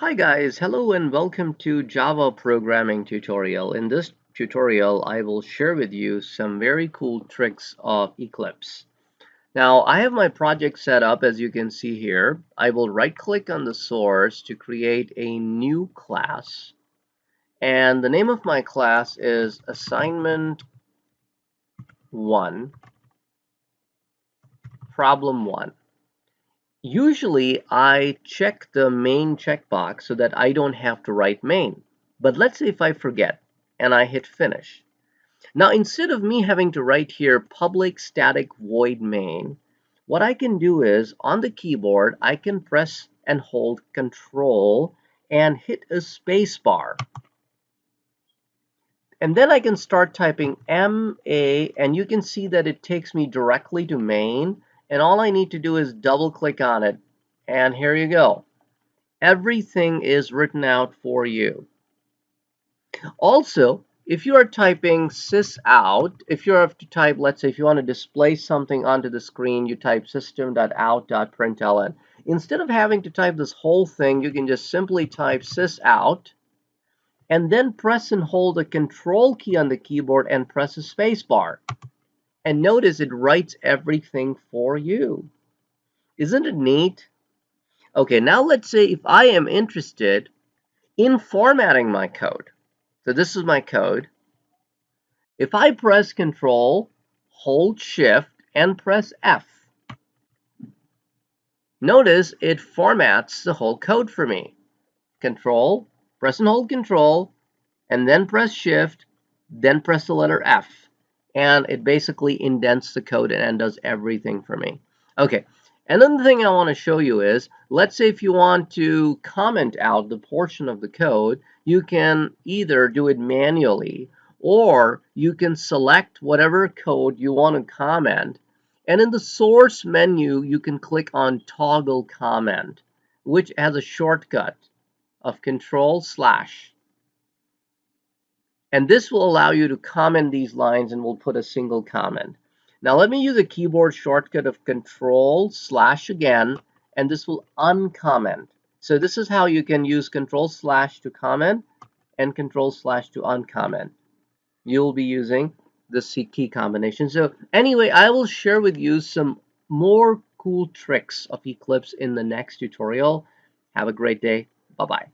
Hi guys, hello and welcome to Java Programming tutorial. In this tutorial, I will share with you some very cool tricks of Eclipse. Now, I have my project set up as you can see here. I will right click on the source to create a new class. And the name of my class is Assignment 1, Problem 1. Usually, I check the main checkbox so that I don't have to write main. But let's say if I forget and I hit finish. Now, instead of me having to write here public static void main, what I can do is on the keyboard, I can press and hold Control and hit a space bar. And then I can start typing MA, and you can see that it takes me directly to main. And all I need to do is double click on it. And here you go. Everything is written out for you. Also, if you are typing sysout, if you have to type, let's say if you want to display something onto the screen, you type system.out.println. Instead of having to type this whole thing, you can just simply type sysout and then press and hold the control key on the keyboard and press a space bar. And notice it writes everything for you. Isn't it neat? Okay, now let's say if I am interested in formatting my code. So this is my code. If I press Control, hold Shift, and press F, notice it formats the whole code for me. Control, press and hold Control, and then press Shift, then press the letter F. And it basically indents the code and does everything for me. Okay, another thing I want to show you is, let's say if you want to comment out the portion of the code, you can either do it manually or you can select whatever code you want to comment. And in the source menu, you can click on toggle comment, which has a shortcut of Control/. And this will allow you to comment these lines and we'll put a single comment. Now let me use a keyboard shortcut of Control/ again, and this will uncomment. So this is how you can use Control/ to comment and Control/ to uncomment. You'll be using this key combination. So anyway, I will share with you some more cool tricks of Eclipse in the next tutorial. Have a great day. Bye-bye.